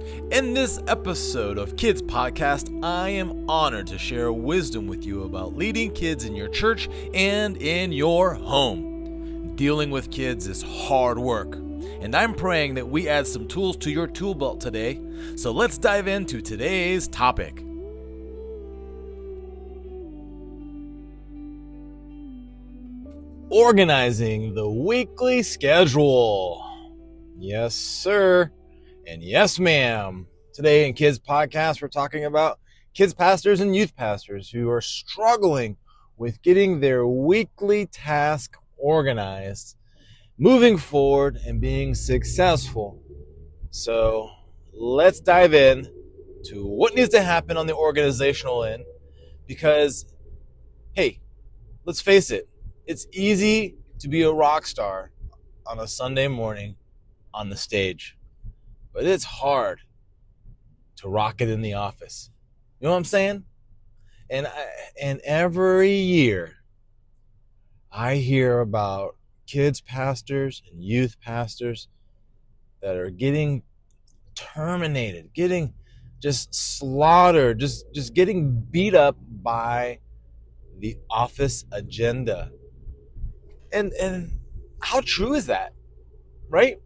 In this episode of KIDZ Podcast, I am honored to share wisdom with you about leading kids in your church and in your home. Dealing with kids is hard work, and I'm praying that we add some tools to your tool belt today. So let's dive into today's topic. Organizing the weekly schedule. Yes, sir. And yes, ma'am. Today in KIDZ Podcast, we're talking about kids pastors and youth pastors who are struggling with getting their weekly task organized, moving forward, and being successful. So let's dive in to what needs to happen on the organizational end because, hey, let's face it, it's easy to be a rock star on a Sunday morning on the stage, but it's hard to rock it in the office. You know what I'm saying? And every year I hear about kids pastors and youth pastors that are getting terminated, getting just slaughtered, just getting beat up by the office agenda. And how true is that, right?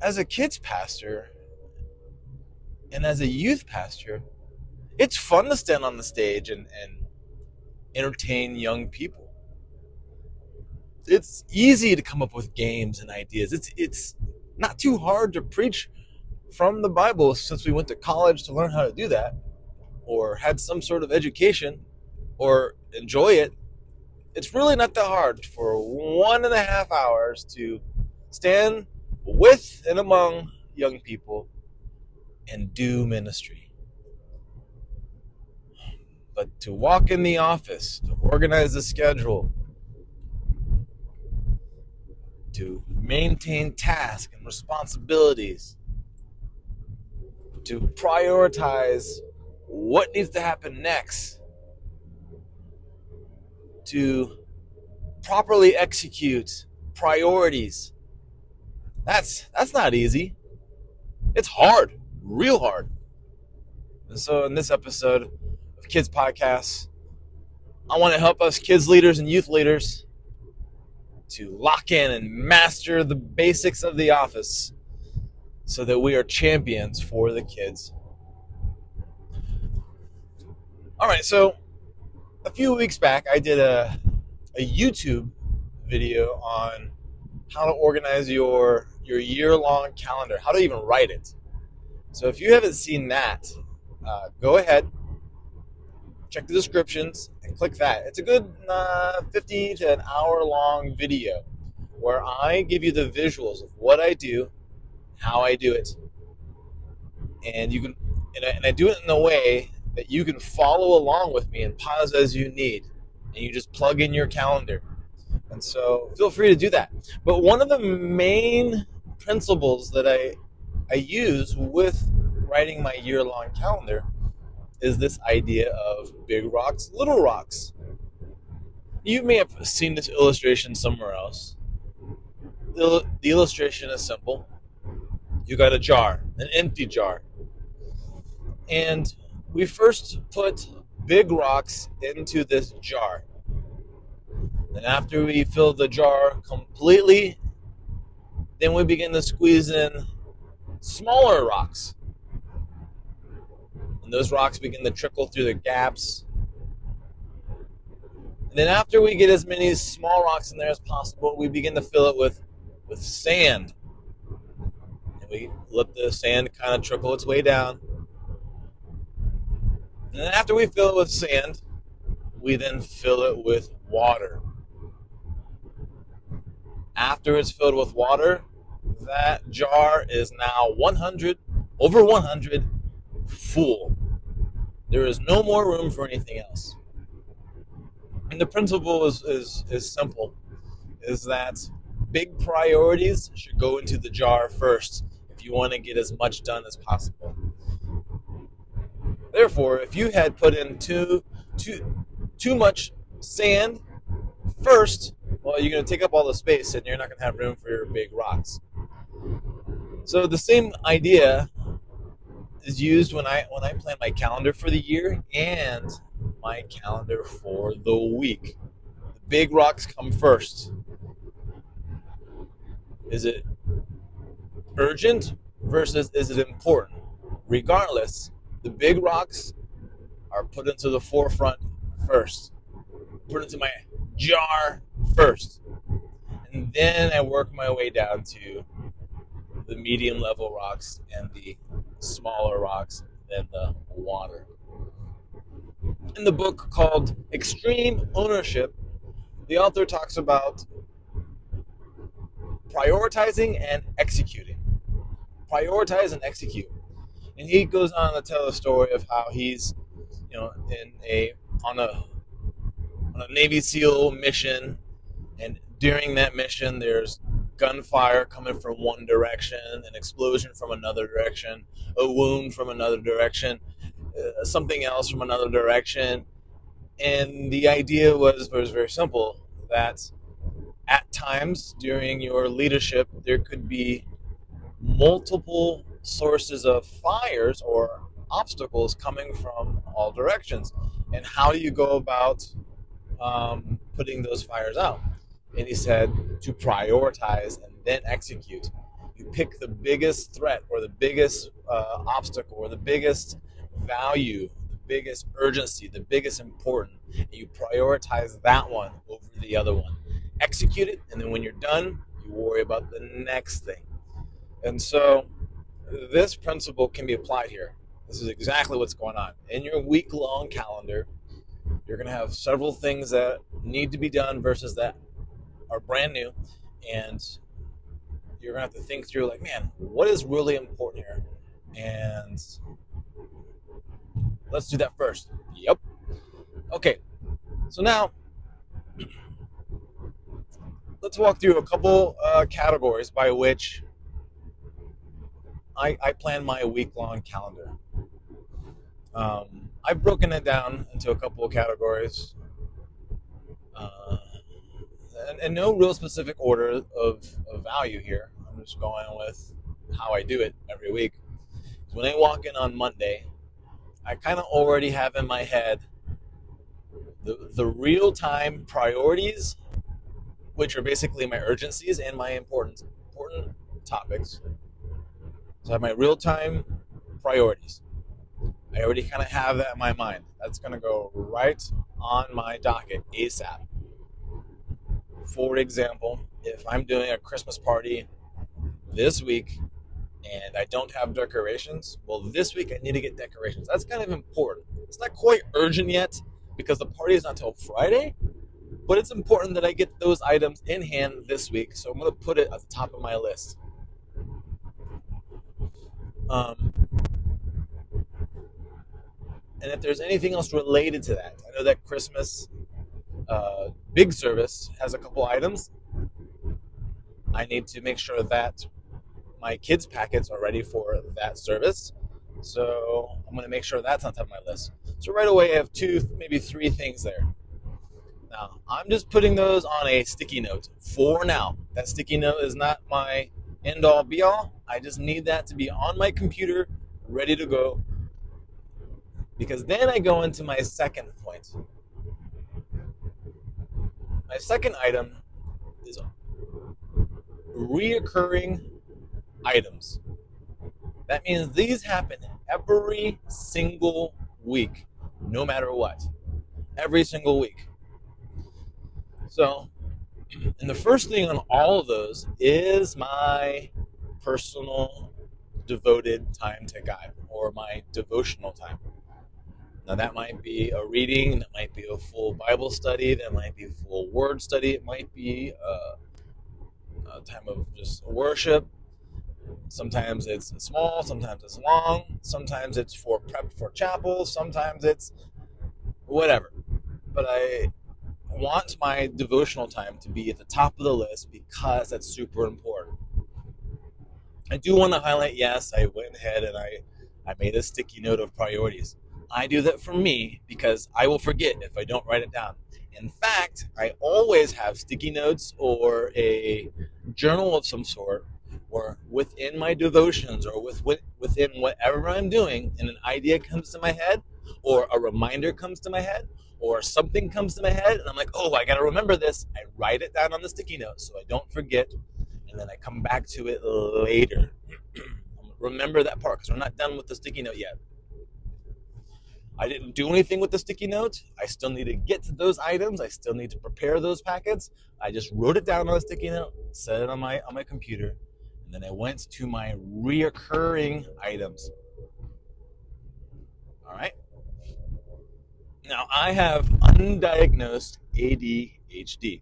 As a kids pastor and as a youth pastor, it's fun to stand on the stage and entertain young people. It's easy to come up with games and ideas. It's not too hard to preach from the Bible since we went to college to learn how to do that, or had some sort of education, or enjoy it. It's really not that hard for 1.5 hours to stand with and among young people and do ministry. But to walk in the office, to organize the schedule, to maintain tasks and responsibilities, to prioritize what needs to happen next, to properly execute priorities. That's not easy. It's hard, real hard. And so in this episode of KIDZ Podcasts, I want to help us kids leaders and youth leaders to lock in and master the basics of the office so that we are champions for the kids. All right, so a few weeks back, I did a YouTube video on how to organize your year-long calendar, how to even write it. So if you haven't seen that, go ahead, check the descriptions, and click that. It's a good 50 to an hour-long video where I give you the visuals of what I do, how I do it, and you can, and I do it in a way that you can follow along with me and pause as you need, and you just plug in your calendar. And so feel free to do that. But one of the main principles that I use with writing my year-long calendar is this idea of big rocks, little rocks. You may have seen this illustration somewhere else. The illustration is simple. You got a jar, an empty jar. And we first put big rocks into this jar. And after we fill the jar completely, then we begin to squeeze in smaller rocks. And those rocks begin to trickle through the gaps. And then after we get as many small rocks in there as possible, we begin to fill it with sand. And we let the sand kind of trickle its way down. And then after we fill it with sand, we then fill it with water. After it's filled with water, that jar is now 100 full. There is no more room for anything else. And the principle is simple, is that big priorities should go into the jar first if you want to get as much done as possible. Therefore, if you had put in too much sand first, well, you're going to take up all the space and you're not going to have room for your big rocks. So the same idea is used when I plan my calendar for the year and my calendar for the week. The big rocks come first. Is it urgent versus is it important? Regardless, the big rocks are put into the forefront first. Put into my jar first. And then I work my way down to the medium level rocks and the smaller rocks than the water. In the book called Extreme Ownership, the author talks about prioritizing and executing. Prioritize and execute. And he goes on to tell a story of how he's, on a Navy SEAL mission, and during that mission, there's gunfire coming from one direction, an explosion from another direction, a wound from another direction, something else from another direction. And the idea was very simple, that at times during your leadership, there could be multiple sources of fires or obstacles coming from all directions. And how do you go about putting those fires out? And he said to prioritize and then execute. You pick the biggest threat or the biggest obstacle or the biggest value, the biggest urgency, the biggest important, and you prioritize that one over the other one. Execute it, and then when you're done, you worry about the next thing. And so this principle can be applied here. This is exactly what's going on. In your week-long calendar, you're going to have several things that need to be done versus that are brand new, and you're going to have to think through, like, man, what is really important here? And let's do that first. Yep. Okay, so now let's walk through a couple categories by which I plan my week-long calendar. I've broken it down into a couple of categories, and no real specific order of value here. I'm just going with how I do it every week. When I walk in on Monday, I kind of already have in my head the real-time priorities, which are basically my urgencies and my important topics. So I have my real-time priorities. I already kind of have that in my mind. That's going to go right on my docket ASAP. For example, if I'm doing a Christmas party this week and I don't have decorations, well, this week I need to get decorations. That's kind of important. It's not quite urgent yet because the party is not until Friday, but it's important that I get those items in hand this week, so I'm going to put it at the top of my list. And if there's anything else related to that, I know that Christmas big service has a couple items. I need to make sure that my kids' packets are ready for that service. So I'm going to make sure that's on top of my list. So right away I have 2, maybe 3 things there. Now, I'm just putting those on a sticky note for now. That sticky note is not my end-all, be-all. I just need that to be on my computer, ready to go. Because then I go into my second point. My second item is reoccurring items. That means these happen every single week, no matter what. Every single week. So, and the first thing on all of those is my personal devoted time to God, or my devotional time. Now that might be a reading, that might be a full Bible study, that might be a full word study, it might be a time of just worship. Sometimes it's small, sometimes it's long, sometimes it's for prep for chapel, sometimes it's whatever. But I want my devotional time to be at the top of the list because that's super important. I do want to highlight, yes, I went ahead and I made a sticky note of priorities. I do that for me because I will forget if I don't write it down. In fact, I always have sticky notes or a journal of some sort, or within my devotions or within whatever I'm doing, and an idea comes to my head, or a reminder comes to my head, or something comes to my head, and I'm like, oh, I got to remember this. I write it down on the sticky note so I don't forget, and then I come back to it later. Remember that part because we're not done with the sticky note yet. I didn't do anything with the sticky note. I still need to get to those items. I still need to prepare those packets. I just wrote it down on a sticky note, set it on my computer, and then I went to my reoccurring items. All right. Now I have undiagnosed ADHD.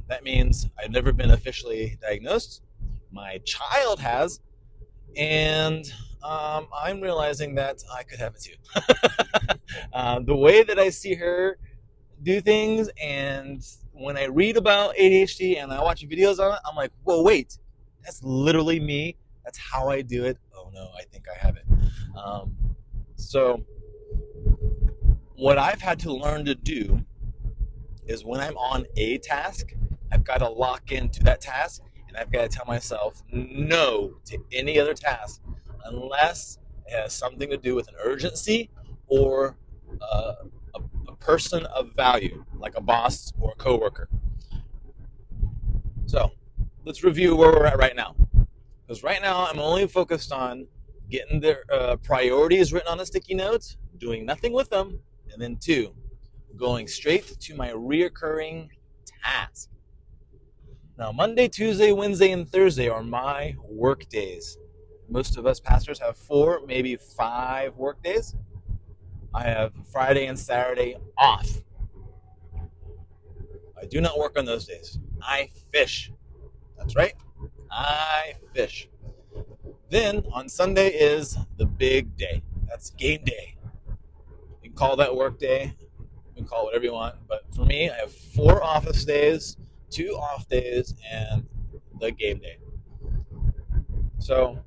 That means I've never been officially diagnosed. My child has, and I'm realizing that I could have it too. The way that I see her do things, and when I read about ADHD and I watch videos on it, I'm like, whoa, wait, that's literally me. That's how I do it. Oh no, I think I have it. So what I've had to learn to do is when I'm on a task, I've got to lock into that task, and I've got to tell myself no to any other task unless it has something to do with an urgency or a person of value, like a boss or a coworker. So let's review where we're at right now. Because right now I'm only focused on getting the priorities written on a sticky note, doing nothing with them, and then 2, going straight to my reoccurring task. Now, Monday, Tuesday, Wednesday, and Thursday are my work days. Most of us pastors have 4, maybe 5 work days. I have Friday and Saturday off. I do not work on those days. I fish. That's right. I fish. Then on Sunday is the big day. That's game day. You can call that work day. You can call it whatever you want. But for me, I have 4 office days, 2 off days, and the game day. So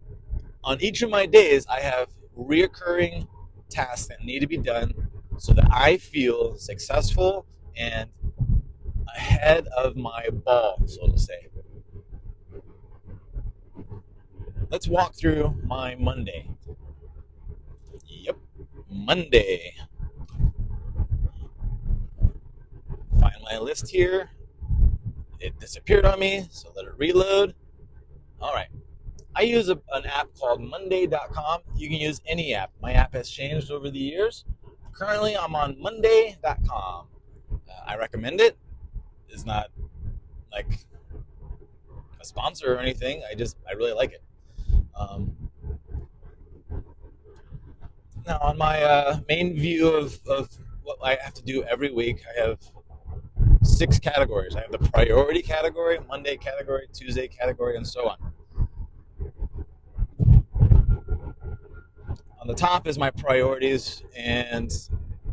on each of my days, I have reoccurring tasks that need to be done so that I feel successful and ahead of my ball, so to say. Let's walk through my Monday. Yep, Monday. Find my list here. It disappeared on me, so let it reload. All right. I use an app called Monday.com. You can use any app. My app has changed over the years. Currently, I'm on Monday.com. I recommend it. It's not like a sponsor or anything. I really like it. Now, on my main view of what I have to do every week, I have 6 categories. I have the priority category, Monday category, Tuesday category, and so on. On the top is my priorities, and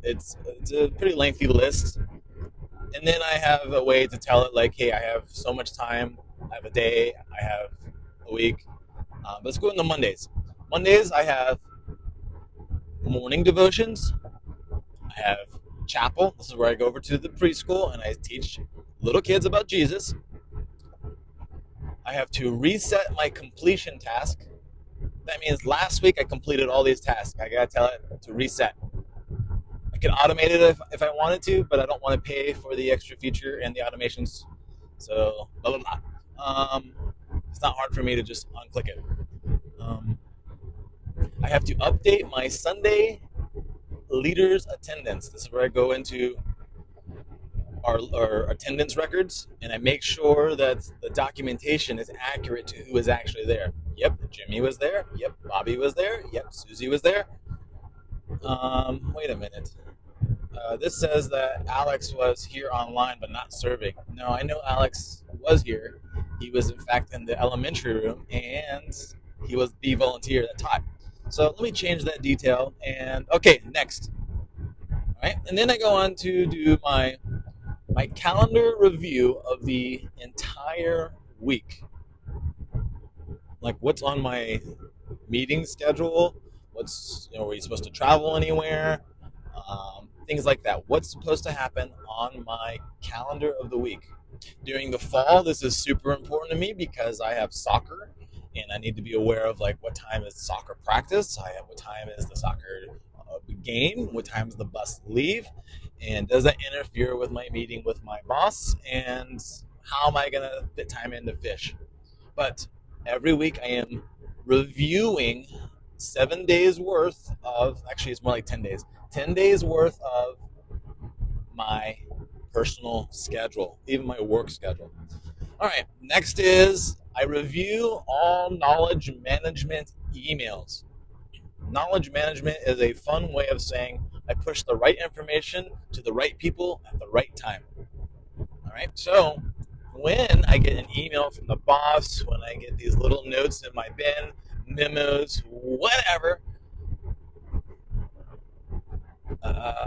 it's a pretty lengthy list. And then I have a way to tell it like, hey, I have so much time, I have a day, I have a week. Let's go into Mondays. Mondays, I have morning devotions. I have chapel. This is where I go over to the preschool and I teach little kids about Jesus. I have to reset my completion task. That means last week I completed all these tasks. I gotta tell it to reset. I can automate it if I wanted to, but I don't want to pay for the extra feature and the automations. So blah blah blah. It's not hard for me to just unclick it. I have to update my Sunday leaders attendance. This is where I go into our attendance records and I make sure that the documentation is accurate to who is actually there. Yep, Jimmy was there. Yep, Bobby was there. Yep, Susie was there. Wait a minute. This says that Alex was here online but not serving. No, I know Alex was here. He was in fact in the elementary room and he was the volunteer that taught. So let me change that detail and okay, next. All right, and then I go on to do my calendar review of the entire week. Like what's on my meeting schedule, are you supposed to travel anywhere? Things like that. What's supposed to happen on my calendar of the week. During the fall, this is super important to me because I have soccer and I need to be aware of like what time is soccer practice, what time is the soccer game, what time is the bus leave, and does that interfere with my meeting with my boss, and how am I going to fit time in to fish. But every week I am reviewing 7 days worth of, actually it's more like 10 days worth of my personal schedule, even my work schedule. All right, next is I review all knowledge management emails. Knowledge management is a fun way of saying I push the right information to the right people at the right time. All right, so when I get an email from the boss, when I get these little notes in my bin, memos, whatever,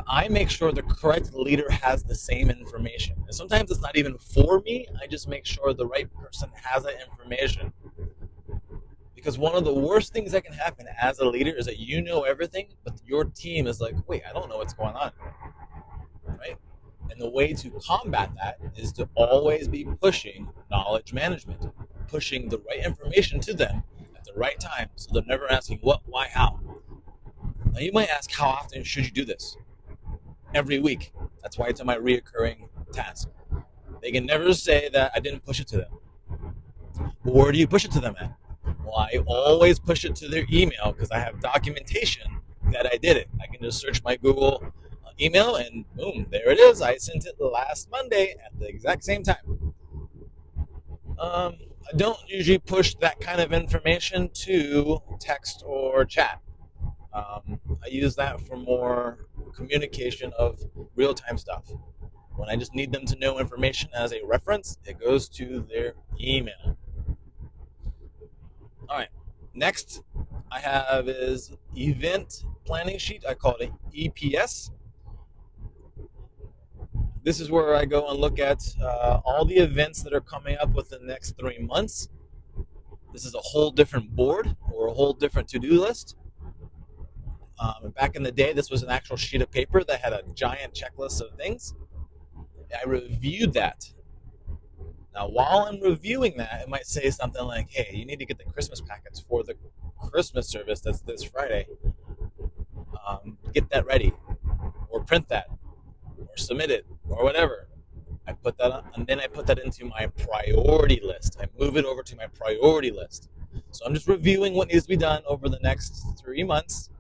I make sure the correct leader has the same information. And sometimes it's not even for me. I just make sure the right person has that information. Because one of the worst things that can happen as a leader is that you know everything, but your team is like, wait, I don't know what's going on. Right? And the way to combat that is to always be pushing knowledge management, pushing the right information to them at the right time, so they're never asking what, why, how. Now you might ask, how often should you do this? Every week. That's why it's a my reoccurring task. They can never say that I didn't push it to them. But where do you push it to them at? Well, I always push it to their email because I have documentation that I did it. I can just search my Google email and boom, there it is. I sent it last Monday at the exact same time. I don't usually push that kind of information to text or chat. I use that for more communication of real-time stuff. When I just need them to know information as a reference, it goes to their email. All right, next I have is event planning sheet. I call it an EPS. This is where I go and look at all the events that are coming up within the next 3 months. This is a whole different board or a whole different to-do list. Back in the day, this was an actual sheet of paper that had a giant checklist of things. I reviewed that. Now, while I'm reviewing that, it might say something like, hey, you need to get the Christmas packets for the Christmas service that's this Friday. Get that ready, or print that, or submit it, or whatever. I put that on, and then I put that into my priority list. I move it over to my priority list. So I'm just reviewing what needs to be done over the next 3 months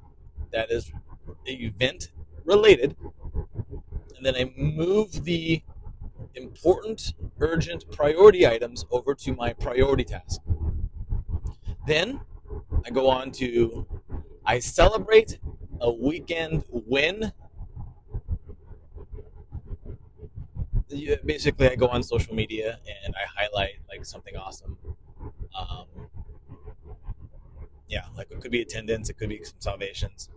that is event related, and then I move the important, urgent priority items over to my priority task. Then I go on to, I celebrate a weekend win. Basically, I go on social media and I highlight like something awesome. Like it could be attendance, it could be some salvations.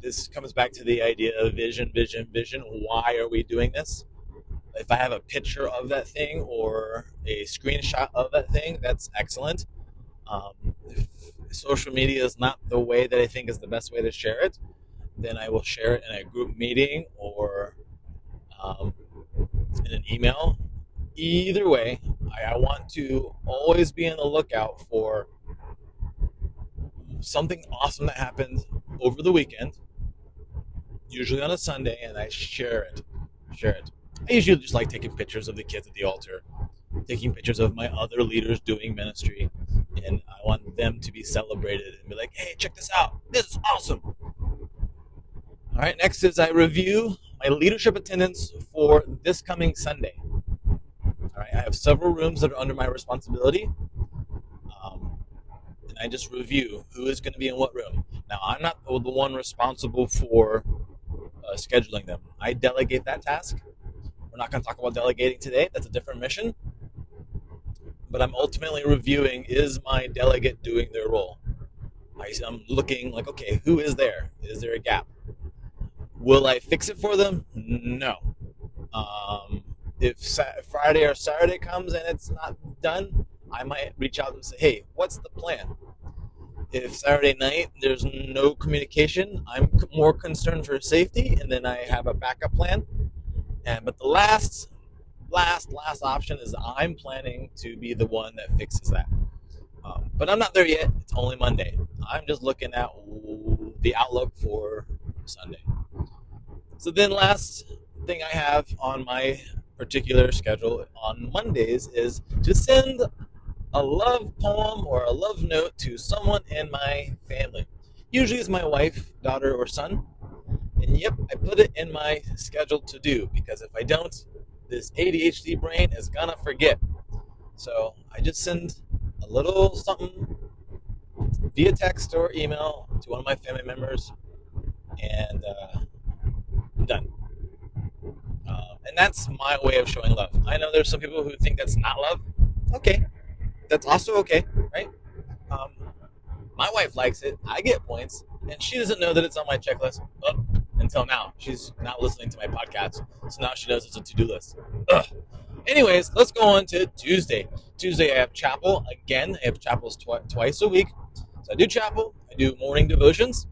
This comes back to the idea of vision. Why are we doing this? If I have a picture of that thing or a screenshot of that thing, that's excellent. If social media is not the way that I think is the best way to share it, then I will share it in a group meeting or in an email. Either way, I want to always be on the lookout for something awesome that happened over the weekend, usually on a Sunday, and I share it. I usually just like taking pictures of the kids at the altar, taking pictures of my other leaders doing ministry, and I want them to be celebrated and be like, hey, check this out. This is awesome. All right, next is I review my leadership attendance for this coming Sunday. All right, I have several rooms that are under my responsibility, and I just review who is going to be in what room. Now, I'm not the one responsible for scheduling them. I delegate that task. We're not going to talk about delegating today. That's a different mission. But I'm ultimately reviewing, is my delegate doing their role? I'm looking like, okay, who is there? Is there a gap? Will I fix it for them? No. If Friday or Saturday comes and it's not done, I might reach out and say, hey, what's the plan? If Saturday night there's no communication, I'm more concerned for safety, and then I have a backup plan. But the last option is I'm planning to be the one that fixes that. But I'm not there yet. It's only Monday. I'm just looking at the outlook for Sunday. So then, last thing I have on my particular schedule on Mondays is to send a love poem or a love note to someone in my family. Usually it's my wife, daughter, or son. And yep, I put it in my schedule to do because if I don't, this ADHD brain is gonna forget. So I just send a little something via text or email to one of my family members, and I'm done. And that's my way of showing love. I know there's some people who think that's not love. Okay, that's also okay, right? Um, my wife likes it. I get points, and she doesn't know that it's on my checklist until now. She's not listening to my podcast, so now she knows it's a to-do list. Ugh. Anyways, let's go on to Tuesday. Tuesday, I have chapel again. I have chapels twice a week. So I do chapel. I do morning devotions.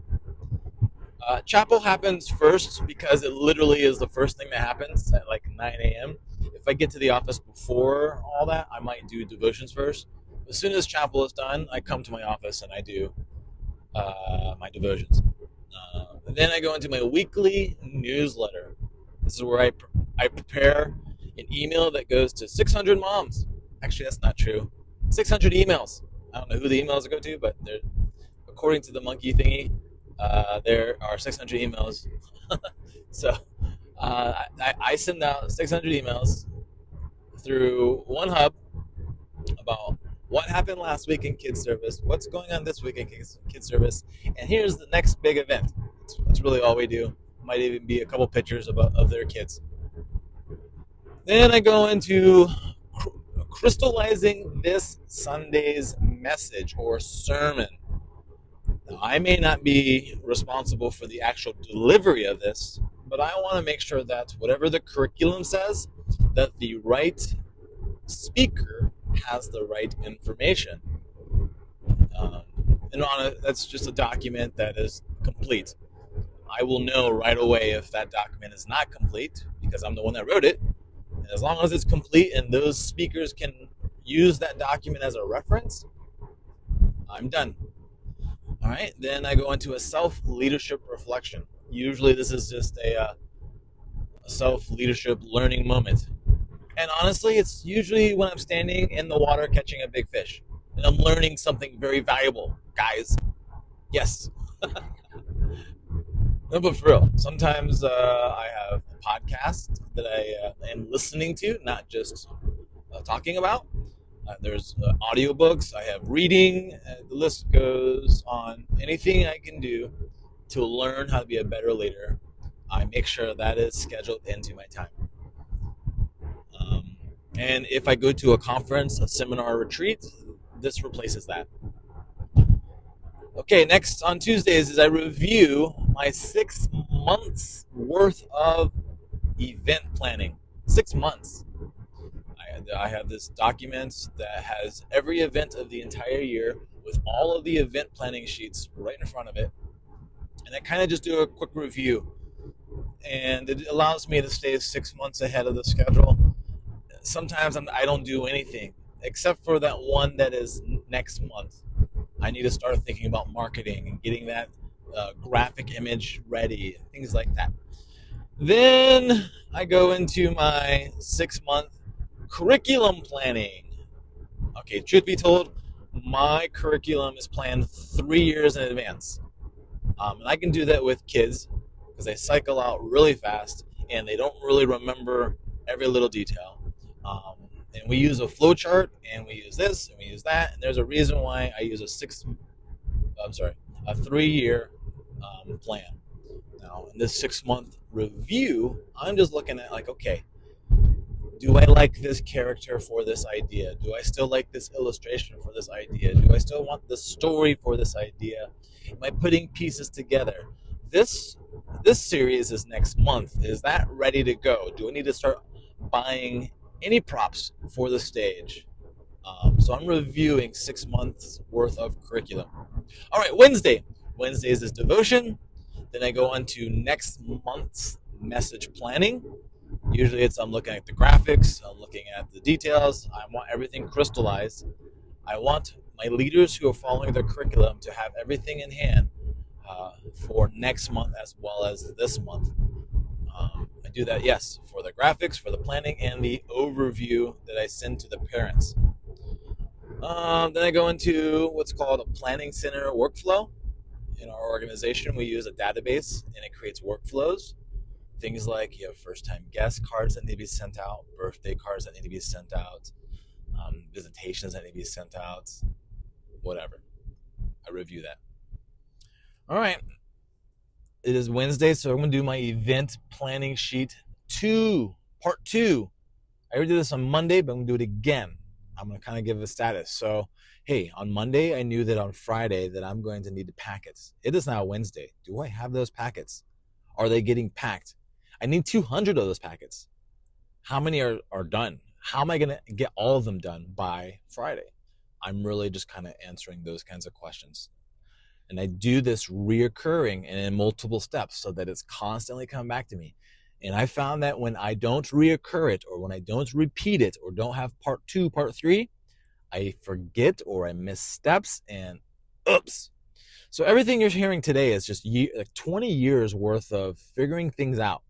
Chapel happens first because it literally is the first thing that happens at like 9 a.m. If I get to the office before all that, I might do devotions first. As soon as chapel is done, I come to my office and I do my devotions. Then I go into my weekly newsletter. This is where I prepare an email that goes to 600 moms. Actually, that's not true. 600 emails. I don't know who the emails go to, but according to the monkey thingy, there are 600 emails. So I send out 600 emails through one hub about what happened last week in kids service, what's going on this week in kids service, and here's the next big event. That's really all we do. Might even be a couple pictures of their kids. Then I go into crystallizing this Sunday's message or sermon. Now, I may not be responsible for the actual delivery of this, but I want to make sure that whatever the curriculum says, that the right speaker has the right information. That's just a document that is complete. I will know right away if that document is not complete because I'm the one that wrote it. And as long as it's complete and those speakers can use that document as a reference, I'm done. All right, then I go into a self-leadership reflection. Usually this is just a self-leadership learning moment. And honestly, it's usually when I'm standing in the water catching a big fish. And I'm learning something very valuable, guys. Yes. No, but for real, sometimes I have a podcast that I am listening to, not just talking about. There's audiobooks, I have reading, the list goes on. Anything I can do to learn how to be a better leader, I make sure that is scheduled into my time. And if I go to a conference, a seminar, retreat, this replaces that. Okay, next on Tuesdays is I review my 6 months worth of event planning. 6 months. I have this document that has every event of the entire year with all of the event planning sheets right in front of it. And I kind of just do a quick review. And it allows me to stay 6 months ahead of the schedule. Sometimes I don't do anything except for that one that is next month. I need to start thinking about marketing and getting that graphic image ready, things like that. Then I go into my 6-month curriculum planning. Okay, truth be told, my curriculum is planned 3 years in advance. And I can do that with kids because they cycle out really fast and they don't really remember every little detail. And we use a flow chart, and we use this, and we use that, and there's a reason why I use a 3-year plan. Now, in this 6-month review, I'm just looking at like, okay, do I like this character for this idea? Do I still like this illustration for this idea? Do I still want the story for this idea? Am I putting pieces together? This series is next month. Is that ready to go? Do I need to start buying any props for the stage? So I'm reviewing 6 months worth of curriculum. All right, Wednesday. Wednesdays is devotion. Then I go on to next month's message planning. Usually I'm looking at the graphics, I'm looking at the details. I want everything crystallized. I want my leaders who are following their curriculum to have everything in hand for next month as well as this month. I do that, yes, for the graphics, for the planning, and the overview that I send to the parents. Then I go into what's called a planning center workflow. In our organization, we use a database, and it creates workflows. Things like you have first-time guest cards that need to be sent out, birthday cards that need to be sent out, visitations that need to be sent out, whatever. I review that. All right. It is Wednesday, so I'm going to do my event planning sheet 2, part 2. I already did this on Monday, but I'm going to do it again. I'm going to kind of give a status. So, hey, on Monday, I knew that on Friday that I'm going to need the packets. It is now Wednesday. Do I have those packets? Are they getting packed? I need 200 of those packets. How many are done? How am I going to get all of them done by Friday? I'm really just kind of answering those kinds of questions. And I do this reoccurring and in multiple steps so that it's constantly coming back to me. And I found that when I don't reoccur it, or when I don't repeat it, or don't have part 2, part 3, I forget or I miss steps and oops. So everything you're hearing today is just 20 years worth of figuring things out.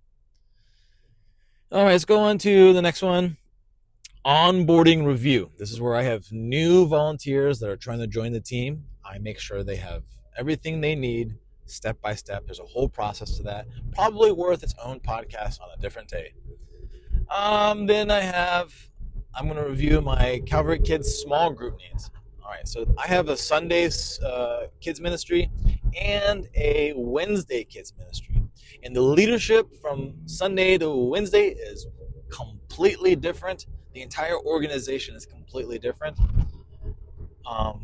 All right, let's go on to the next one. Onboarding review. This is where I have new volunteers that are trying to join the team. I make sure they have everything they need step by step. There's a whole process to that. Probably worth its own podcast on a different day. Then I'm going to review my Calvary Kids small group needs. All right, so I have a Sunday kids ministry and a Wednesday kids ministry. And the leadership from Sunday to Wednesday is completely different. The entire organization is completely different.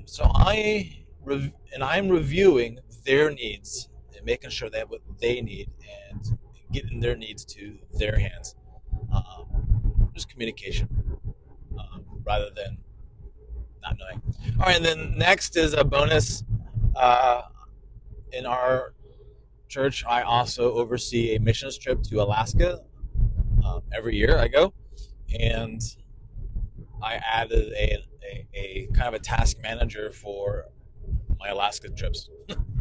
So I'm reviewing their needs and making sure they have what they need and getting their needs to their hands. Just communication rather than not knowing. All right, and then next is a bonus. In our church, I also oversee a missions trip to Alaska. Every year I go, and I added a kind of a task manager for my Alaska trips.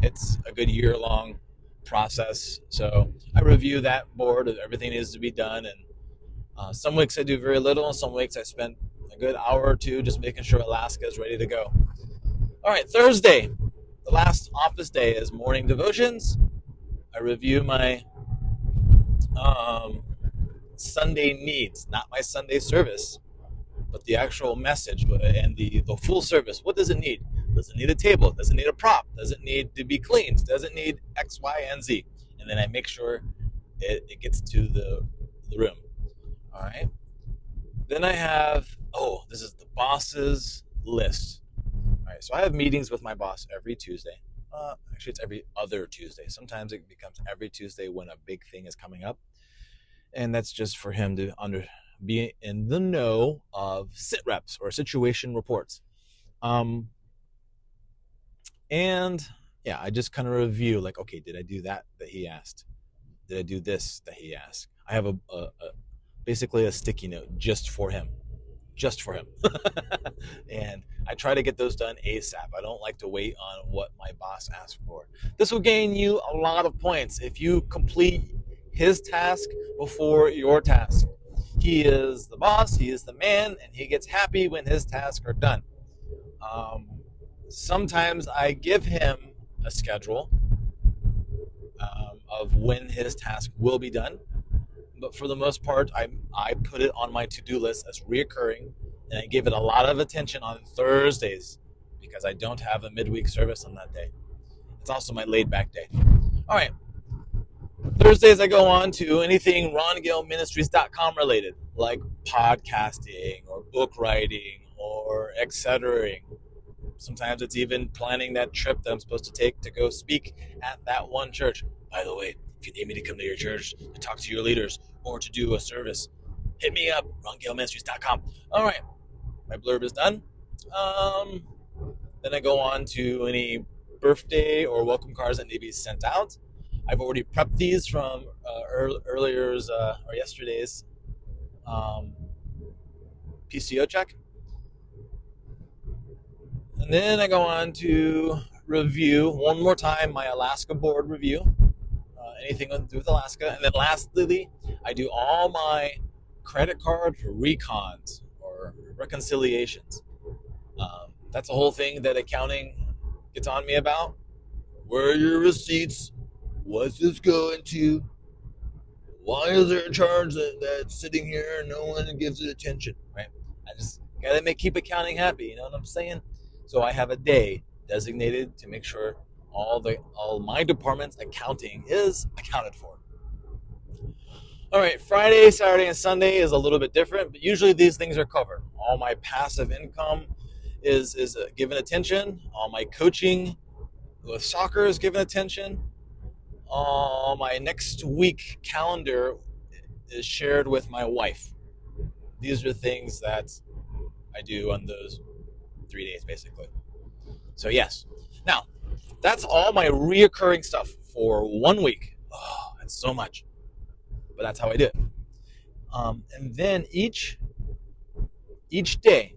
It's a good year-long process, so I review that board. Everything needs to be done, and some weeks I do very little, and some weeks I spend a good hour or two just making sure Alaska is ready to go. All right, Thursday, the last office day, is morning devotions. I review my Sunday needs, not my Sunday service, but the actual message and the full service. What does it need? Does it need a table? Does it need a prop? Does it need to be cleaned? Does it need X, Y, and Z? And then I make sure it gets to the room. All right. Then I have, this is the boss's list. All right. So I have meetings with my boss every Tuesday. Actually, it's every other Tuesday. Sometimes it becomes every Tuesday when a big thing is coming up. And that's just for him to be in the know of sit reps or situation reports. And yeah, I just kind of review like, okay, did I do that he asked? Did I do this that he asked? I have basically a sticky note just for him. And I try to get those done ASAP. I don't like to wait on what my boss asks for. This will gain you a lot of points if you complete his task before your task. He is the boss, he is the man, and he gets happy when his tasks are done. Sometimes I give him a schedule of when his task will be done. But for the most part, I put it on my to-do list as reoccurring, and I give it a lot of attention on Thursdays because I don't have a midweek service on that day. It's also my laid-back day. All right. Thursdays, I go on to anything RonGaleMinistries.com related, like podcasting or book writing or etc.ing. Sometimes it's even planning that trip that I'm supposed to take to go speak at that one church. By the way, if you need me to come to your church to talk to your leaders or to do a service, hit me up, RonGaleMinistries.com. All right, my blurb is done. Then I go on to any birthday or welcome cards that need to be sent out. I've already prepped these from yesterday's PCO check. And then I go on to review one more time my Alaska board review, anything to do with Alaska. And then lastly, I do all my credit card recons or reconciliations. That's a whole thing that accounting gets on me about. Where are your receipts? What's this going to? Why is there a charge that's sitting here and no one gives it attention? Right? I just gotta keep accounting happy. You know what I'm saying? So I have a day designated to make sure all my department's accounting is accounted for. All right, Friday, Saturday, and Sunday is a little bit different, but usually these things are covered. All my passive income is given attention. All my coaching with soccer is given attention. My next week calendar is shared with my wife. These are things that I do on those 3 days, basically. So yes. Now, that's all my reoccurring stuff for 1 week. Oh, that's so much. But that's how I do it. And then each day,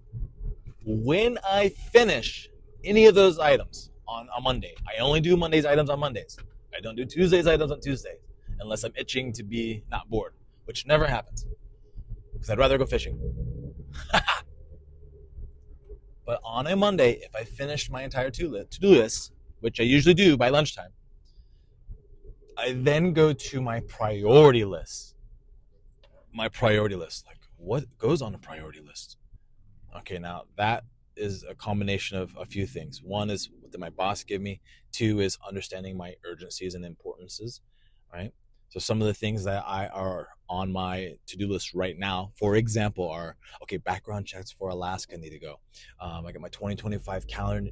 when I finish any of those items on a Monday, I only do Monday's items on Mondays. I don't do Tuesday's items on Tuesdays, unless I'm itching to be not bored, which never happens, because I'd rather go fishing. But on a Monday, if I finish my entire to-do list, which I usually do by lunchtime, I then go to my priority list. My priority list, like what goes on a priority list? Okay, now that is a combination of a few things. One is what did my boss give me? Two is understanding my urgencies and importances, right? So some of the things that are on my to-do list right now, for example, are, okay, background checks for Alaska need to go. I got my 2025 calendar.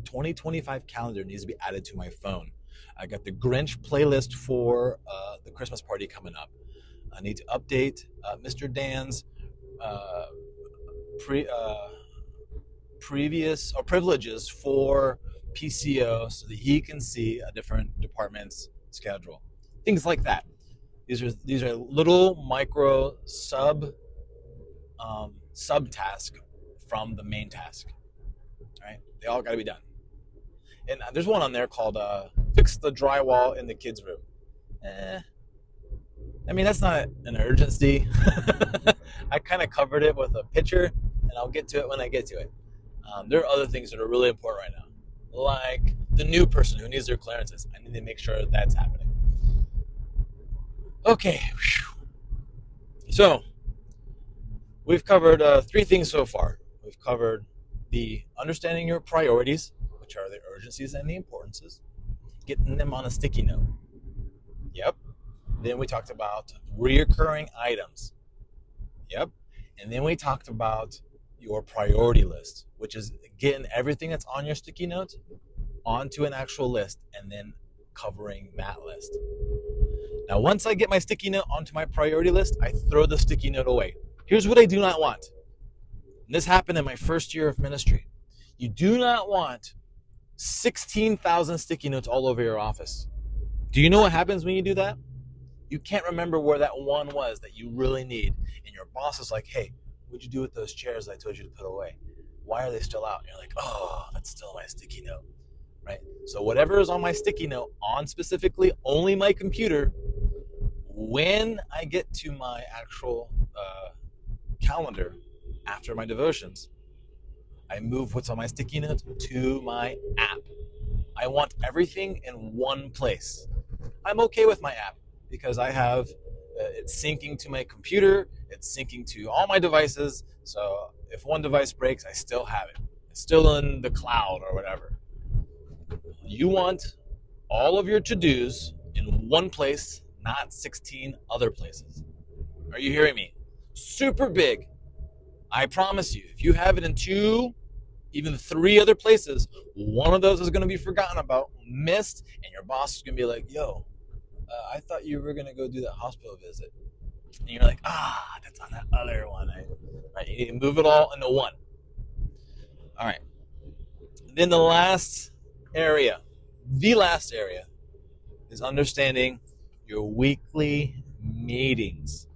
2025 calendar needs to be added to my phone. I got the Grinch playlist for the Christmas party coming up. I need to update Mr. Dan's previous or privileges for PCO so that he can see a different department's schedule. Things like that. These are little micro sub task from the main task. Right? They all got to be done. And there's one on there called fix the drywall in the kids' room. I mean, that's not an urgency. I kind of covered it with a picture, and I'll get to it when I get to it. There are other things that are really important right now, like the new person who needs their clearances. I need to make sure that's happening. Okay. So, we've covered 3 things so far. We've covered the understanding your priorities, which are the urgencies and the importances, getting them on a sticky note. Yep. Then we talked about reoccurring items. Yep. And then we talked about your priority list, which is getting everything that's on your sticky notes onto an actual list and then covering that list. Now, once I get my sticky note onto my priority list, I throw the sticky note away. Here's what I do not want. And this happened in my first year of ministry. You do not want 16,000 sticky notes all over your office. Do you know what happens when you do that? You can't remember where that one was that you really need. And your boss is like, hey, what'd you do with those chairs I told you to put away? Why are they still out? And you're like, oh, that's still my sticky note, right? So whatever is on my sticky note, on specifically only my computer, when I get to my actual calendar after my devotions, I move what's on my sticky notes to my app. I want everything in one place. I'm okay with my app because I have it's syncing to my computer, it's syncing to all my devices, so if one device breaks, I still have it. It's still in the cloud or whatever. You want all of your to-dos in one place, not 16 other places. Are you hearing me? Super big. I promise you, if you have it in 2, even 3 other places, one of those is going to be forgotten about, missed, and your boss is going to be like, yo, I thought you were going to go do that hospital visit. And you're like, that's on that other one. Right? You need to move it all into one. All right. Then the last area is understanding your weekly meetings.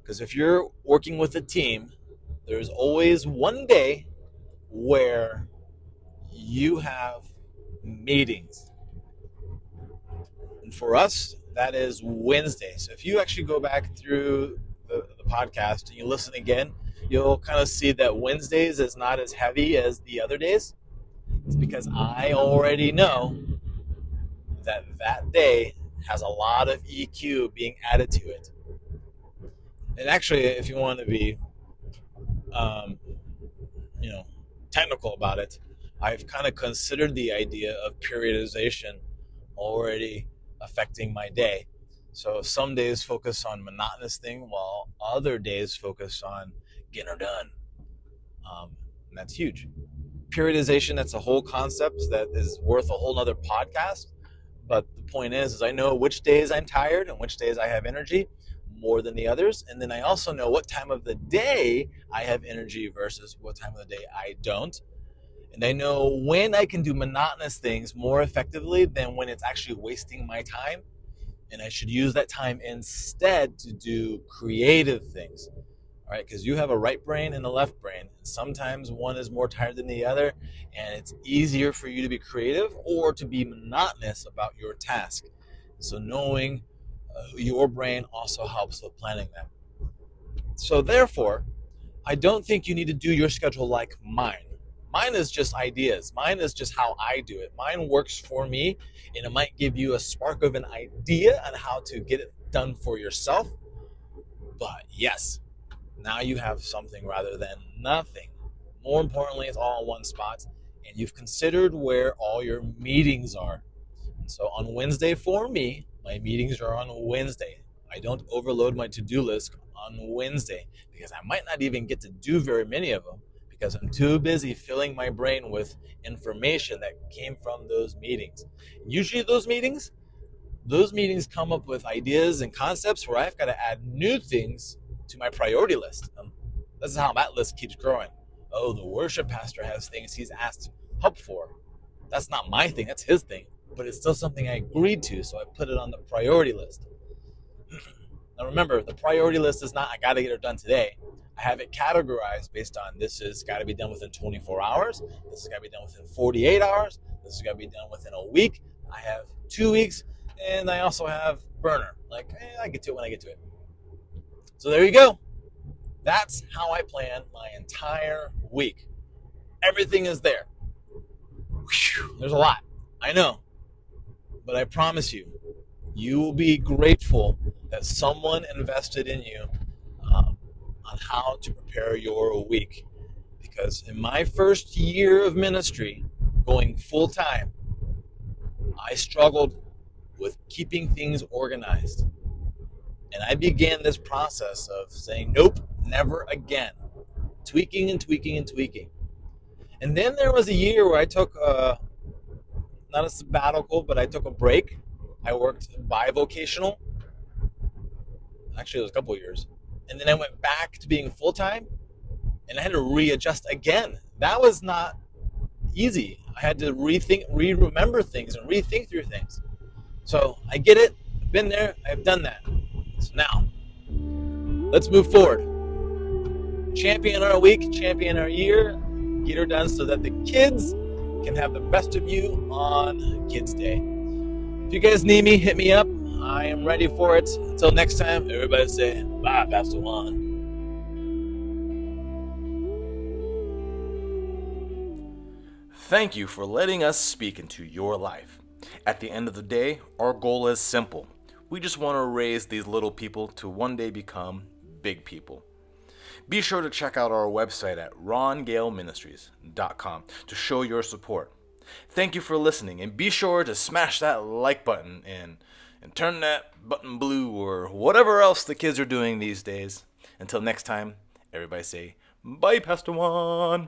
Because if you're working with a team, there's always one day where you have meetings. And for us, that is Wednesday. So if you actually go back through the podcast and you listen again, you'll kind of see that Wednesdays is not as heavy as the other days. It's because I already know that that day has a lot of EQ being added to it. And actually, if you want to be, um, technical about it, I've kind of considered the idea of periodization already affecting my day. So some days focus on monotonous thing, while other days focus on getting her done. And that's huge. Periodization, that's a whole concept that is worth a whole nother podcast. But the point is I know which days I'm tired and which days I have energy more than the others. And then I also know what time of the day I have energy versus what time of the day I don't. And I know when I can do monotonous things more effectively than when it's actually wasting my time. And I should use that time instead to do creative things. All right, because you have a right brain and a left brain. Sometimes one is more tired than the other, and it's easier for you to be creative or to be monotonous about your task. So knowing your brain also helps with planning that. So therefore, I don't think you need to do your schedule like mine. Mine is just ideas. Mine is just how I do it. Mine works for me, and it might give you a spark of an idea on how to get it done for yourself. But yes, now you have something rather than nothing. More importantly, it's all in one spot, and you've considered where all your meetings are. And so on Wednesday for me, my meetings are on Wednesday. I don't overload my to-do list on Wednesday because I might not even get to do very many of them because I'm too busy filling my brain with information that came from those meetings. Usually those meetings come up with ideas and concepts where I've got to add new things to my priority list. This is how that list keeps growing. Oh, the worship pastor has things he's asked help for. That's not my thing, that's his thing. But it's still something I agreed to, so I put it on the priority list. Now remember, the priority list is not, I gotta get it done today. I have it categorized based on this has got to be done within 24 hours. This has got to be done within 48 hours. This has got to be done within a week. I have 2 weeks. And I also have burner. I get to it when I get to it. So there you go. That's how I plan my entire week. Everything is there. Whew, there's a lot. I know. But I promise you, you will be grateful that someone invested in you on how to prepare your week. Because in my first year of ministry, going full time, I struggled with keeping things organized. And I began this process of saying, nope, never again. Tweaking and tweaking and tweaking. And then there was a year where I took, not a sabbatical, but I took a break. I worked bivocational. Actually, it was a couple of years. And then I went back to being full-time, and I had to readjust again. That was not easy. I had to remember things and rethink through things. So I get it. I've been there. I've done that. So now, let's move forward. Champion our week, champion our year, get her done so that the kids can have the best of you on KIDZ Day. If you guys need me, hit me up. I am ready for it. Until next time, everybody say, bye, Pastor Juan. Thank you for letting us speak into your life. At the end of the day, our goal is simple. We just want to raise these little people to one day become big people. Be sure to check out our website at rongaleministries.com to show your support. Thank you for listening, and be sure to smash that like button and turn that button blue or whatever else the kids are doing these days. Until next time, everybody say, bye, Pastor Juan.